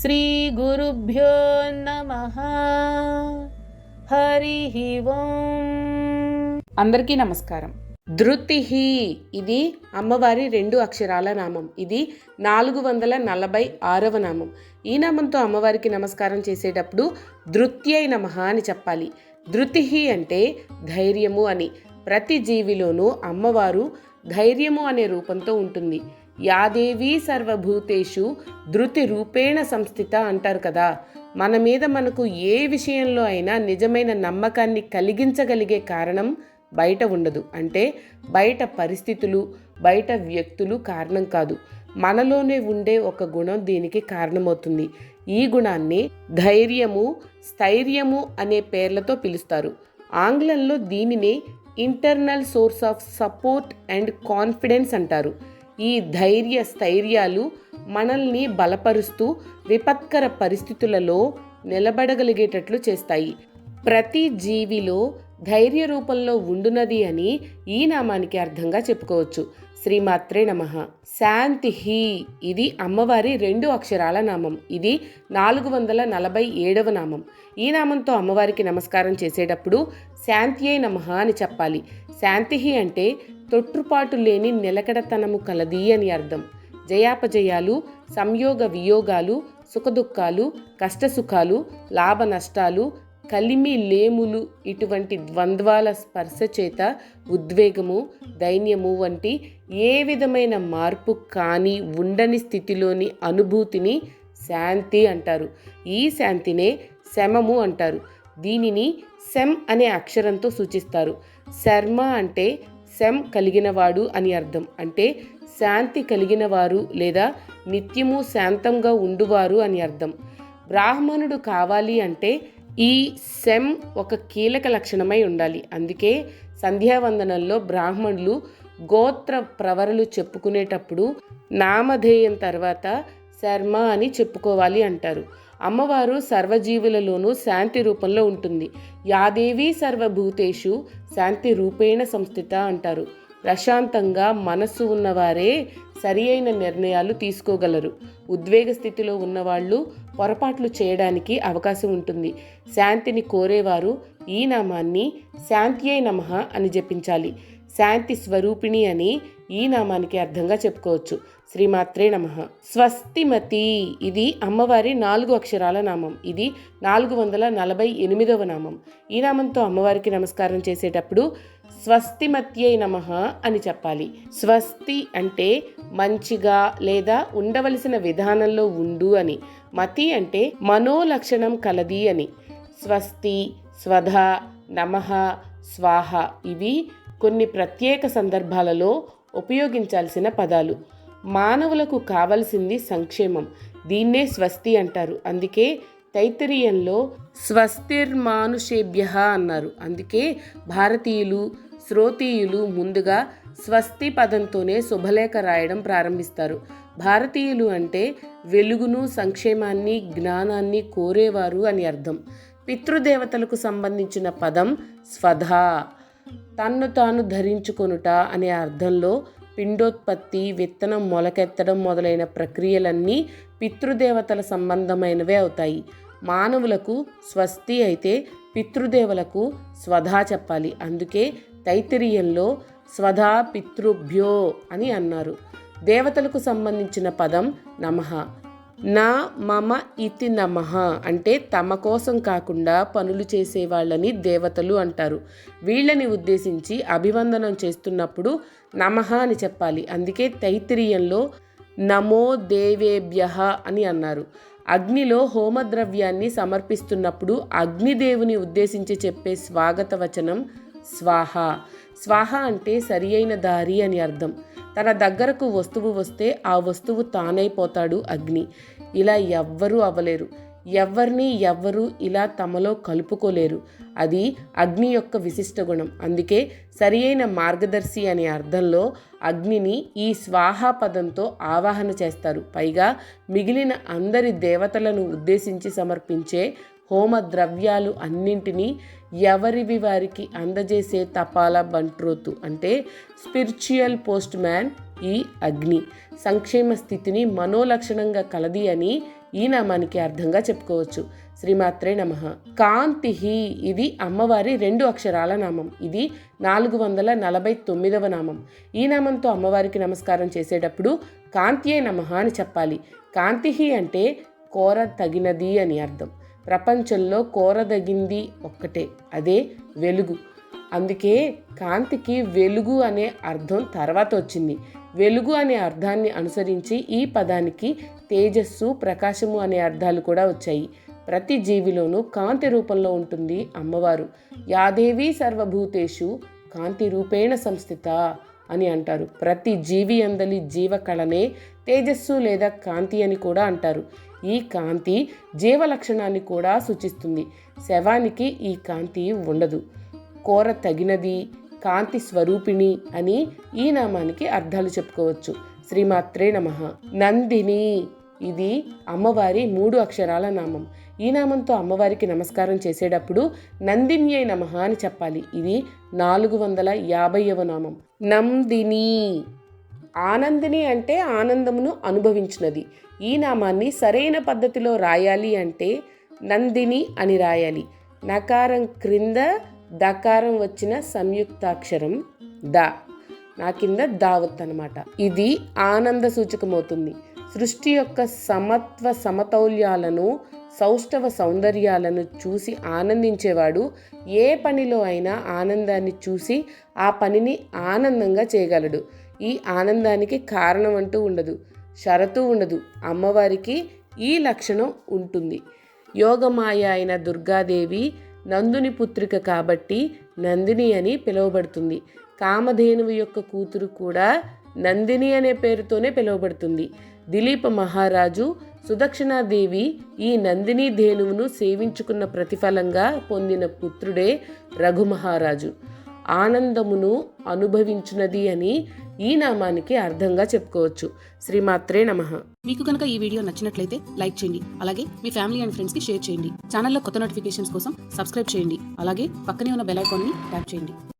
శ్రీ గురుభ్యో నమః. హరి ఓం. అందరికీ నమస్కారం. ధృతిః ఇది అమ్మవారి 2 అక్షరాల నామం. ఇది 446వ నామం. ఈ నామంతో అమ్మవారికి నమస్కారం చేసేటప్పుడు ధృత్యై నమః అని చెప్పాలి. ధృతిః అంటే ధైర్యము అని. ప్రతి జీవిలోనూ అమ్మవారు ధైర్యము అనే రూపంతో ఉంటుంది. యాదేవీ సర్వభూతేషు ధృతి రూపేణ సంస్థిత అంటారు కదా. మన మీద మనకు ఏ విషయంలో అయినా నిజమైన నమ్మకాన్ని కలిగించగలిగే కారణం బయట ఉండదు. అంటే బయట పరిస్థితులు, బయట వ్యక్తులు కారణం కాదు. మనలోనే ఉండే ఒక గుణం దీనికి కారణమవుతుంది. ఈ గుణాన్ని ధైర్యము, స్థైర్యము అనే పేర్లతో పిలుస్తారు. ఆంగ్లంలో దీనిని internal source of support and confidence అంటారు. ఈ ధైర్య స్థైర్యాలు మనల్ని బలపరుస్తూ విపత్కర పరిస్థితులలో నిలబడగలిగేటట్లు చేస్తాయి. ప్రతి జీవిలో ధైర్య రూపంలో ఉండునది అని ఈ నామానికి అర్థంగా చెప్పుకోవచ్చు. శ్రీమాత్రే నమః. శాంతిః ఇది అమ్మవారి 2 అక్షరాల నామం. ఇది 447వ నామం. ఈ నామంతో అమ్మవారికి నమస్కారం చేసేటప్పుడు శాంత్యై నమః అని చెప్పాలి. శాంతిః అంటే తొట్టుపాటు లేని నిలకడతనము కలది అని అర్థం. జయాపజయాలు, సంయోగ వియోగాలు, సుఖదుఖాలు, కష్టసుఖాలు, లాభ నష్టాలు, కలిమి లేములు, ఇటువంటి ద్వంద్వాల స్పర్శ చేత ఉద్వేగము, దైన్యము వంటి ఏ విధమైన మార్పు కానీ ఉండని స్థితిలోని అనుభూతిని శాంతి అంటారు. ఈ శాంతినే శమము అంటారు. దీనిని శం అనే అక్షరంతో సూచిస్తారు. శర్మ అంటే శం కలిగినవాడు అని అర్థం. అంటే శాంతి కలిగినవారు లేదా నిత్యము శాంతంగా ఉండువారు అని అర్థం. బ్రాహ్మణుడు కావాలి అంటే ఈ శం ఒక కీలక లక్షణమై ఉండాలి. అందుకే సంధ్యావందనంలో బ్రాహ్మణులు గోత్ర ప్రవరలు చెప్పుకునేటప్పుడు నామధేయం తర్వాత శర్మ అని చెప్పుకోవాలి అంటారు. అమ్మవారు సర్వజీవులలోనూ శాంతి రూపంలో ఉంటుంది. యాదేవీ సర్వభూతేషు శాంతి రూపేణ సంస్థిత అంటారు. ప్రశాంతంగా మనస్సు ఉన్నవారే సరి అయిన నిర్ణయాలు తీసుకోగలరు. ఉద్వేగ స్థితిలో ఉన్నవాళ్ళు పొరపాట్లు చేయడానికి అవకాశం ఉంటుంది. శాంతిని కోరేవారు ఈ నామాన్ని శాంత్యై నమః అని జపించాలి. శాంతి స్వరూపిణి అని ఈ నామానికి అర్థంగా చెప్పుకోవచ్చు. శ్రీమాత్రే నమః. స్వస్తిమతి ఇది అమ్మవారి 4 అక్షరాల నామం. ఇది 448వ నామం. ఈ నామంతో అమ్మవారికి నమస్కారం చేసేటప్పుడు స్వస్తిమత్యై నమః అని చెప్పాలి. స్వస్తి అంటే మంచిగా లేదా ఉండవలసిన విధానంలో ఉండు అని. మతి అంటే మనోలక్షణం కలది అని. స్వస్తి, స్వధ, నమః, స్వాహ ఇవి కొన్ని ప్రత్యేక సందర్భాలలో ఉపయోగించాల్సిన పదాలు. మానవులకు కావలసింది సంక్షేమం. దీన్నే స్వస్తి అంటారు. అందుకే తైత్తిరీయంలో స్వస్తిర్మానుషేభ్యః అన్నారు. అందుకే భారతీయులు, శ్రోతీయులు ముందుగా స్వస్తి పదంతోనే శుభలేఖ రాయడం ప్రారంభిస్తారు. భారతీయులు అంటే వెలుగును, సంక్షేమాన్ని, జ్ఞానాన్ని కోరేవారు అని అర్థం. పితృదేవతలకు సంబంధించిన పదం స్వధ. తన్ను తాను ధరించుకొనుట అనే అర్థంలో పిండోత్పత్తి, విత్తనం మొలకెత్తడం మొదలైన ప్రక్రియలన్నీ పితృదేవతల సంబంధమైనవే అవుతాయి. మానవులకు స్వస్తి అయితే పితృదేవులకు స్వధా చెప్పాలి. అందుకే తైత్తిరీయంలో స్వధా పితృభ్యో అని అన్నారు. దేవతలకు సంబంధించిన పదం నమః. నా మమ ఇతి నమః అంటే తమ కోసం కాకుండా పనులు చేసేవాళ్ళని దేవతలు అంటారు. వీళ్ళని ఉద్దేశించి అభివందనం చేస్తున్నప్పుడు నమః అని చెప్పాలి. అందుకే తైత్తిరీయంలో నమో దేవేభ్యః అని అన్నారు. అగ్నిలో హోమద్రవ్యాన్ని సమర్పిస్తున్నప్పుడు అగ్నిదేవుని ఉద్దేశించి చెప్పే స్వాగత వచనం స్వాహ. స్వాహ అంటే సరి అయిన దారి అని అర్థం. తన దగ్గరకు వస్తువు వస్తే ఆ వస్తువు తానైపోతాడు అగ్ని. ఇలా ఎవ్వరూ అవ్వలేరు. ఎవ్వరూ ఇలా తమలో కలుపుకోలేరు. అది అగ్ని యొక్క విశిష్ట గుణం. అందుకే సరి అయిన మార్గదర్శి అనే అర్థంలో అగ్నిని ఈ స్వాహ పదంతో ఆవాహన చేస్తారు. పైగా మిగిలిన అందరి దేవతలను ఉద్దేశించి సమర్పించే హోమ ద్రవ్యాలు అన్నింటినీ ఎవరివి వారికి అందజేసే తపాలా బంట్రోతు అంటే స్పిరిచువల్ పోస్ట్ మ్యాన్ ఈ అగ్ని. సంక్షేమ స్థితిని మనోలక్షణంగా కలది అని ఈ నామానికి అర్థంగా చెప్పుకోవచ్చు. శ్రీమాత్రే నమః. కాంతిహి ఇది అమ్మవారి 2 అక్షరాల నామం. ఇది 449వ నామం. ఈ నామంతో అమ్మవారికి నమస్కారం చేసేటప్పుడు కాంత్యే నమః అని చెప్పాలి. కాంతిహి అంటే కోర తగినది అని అర్థం. ప్రపంచంలో కోరదగింది ఒక్కటే, అదే వెలుగు. అందుకే కాంతికి వెలుగు అనే అర్థం తర్వాత వచ్చింది. వెలుగు అనే అర్థాన్ని అనుసరించి ఈ పదానికి తేజస్సు, ప్రకాశము అనే అర్థాలు కూడా వచ్చాయి. ప్రతి జీవిలోనూ కాంతి రూపంలో ఉంటుంది అమ్మవారు. యాదేవి సర్వభూతేషు కాంతి రూపేణ సంస్థిత అని అంటారు. ప్రతి జీవి అందలి జీవకళనే తేజస్సు లేదా కాంతి అని కూడా అంటారు. ఈ కాంతి జీవలక్షణాన్ని కూడా సూచిస్తుంది. శవానికి ఈ కాంతి ఉండదు. కోర తగినది, కాంతి స్వరూపిణి అని ఈ నామానికి అర్థాలు చెప్పుకోవచ్చు. శ్రీమాత్రే నమః. నందిని ఇది అమ్మవారి 3 అక్షరాల నామం. ఈ నామంతో అమ్మవారికి నమస్కారం చేసేటప్పుడు నందిన్యై నమః అని చెప్పాలి. ఇది 450వ నామం. నందిని ఆనందిని అంటే ఆనందమును అనుభవించినది. ఈ నామాన్ని సరైన పద్ధతిలో రాయాలి అంటే నందిని అని రాయాలి. నకారం క్రింద దకారం వచ్చిన సంయుక్తాక్షరం ద, నా కింద దావత్ అనమాట. ఇది ఆనంద సూచకమవుతుంది. సృష్టి యొక్క సమత్వ సమతౌల్యాలను, సౌష్ఠవ సౌందర్యాలను చూసి ఆనందించేవాడు ఏ పనిలో అయినా ఆనందాన్ని చూసి ఆ పనిని ఆనందంగా చేయగలడు. ఈ ఆనందానికి కారణం అంటూ ఉండదు, షరతు ఉండదు. అమ్మవారికి ఈ లక్షణం ఉంటుంది. యోగమాయ అయిన దుర్గాదేవి నందుని పుత్రిక కాబట్టి నందిని అని పిలువబడుతుంది. కామధేనువు యొక్క కూతురు కూడా నందిని అనే పేరుతోనే పిలువబడుతుంది. దిలీప మహారాజు సుదక్షిణాదేవి ఈ నందిని ధేనువును సేవించుకున్న ప్రతిఫలంగా పొందిన పుత్రుడే రఘుమహారాజు. ఆనందమును అనుభవించున్నది అని ఈ నామానికి అర్థంగా చెప్పుకోవచ్చు. శ్రీమాత్రే నమః. మీకు కనుక ఈ వీడియో నచ్చినట్లయితే లైక్ చేయండి. అలాగే మీ ఫ్యామిలీ అండ్ ఫ్రెండ్స్కి షేర్ చేయండి. ఛానల్లో కొత్త నోటిఫికేషన్స్ కోసం సబ్స్క్రైబ్ చేయండి. అలాగే పక్కనే ఉన్న బెల్ ఐకాన్ని ట్యాప్ చేయండి.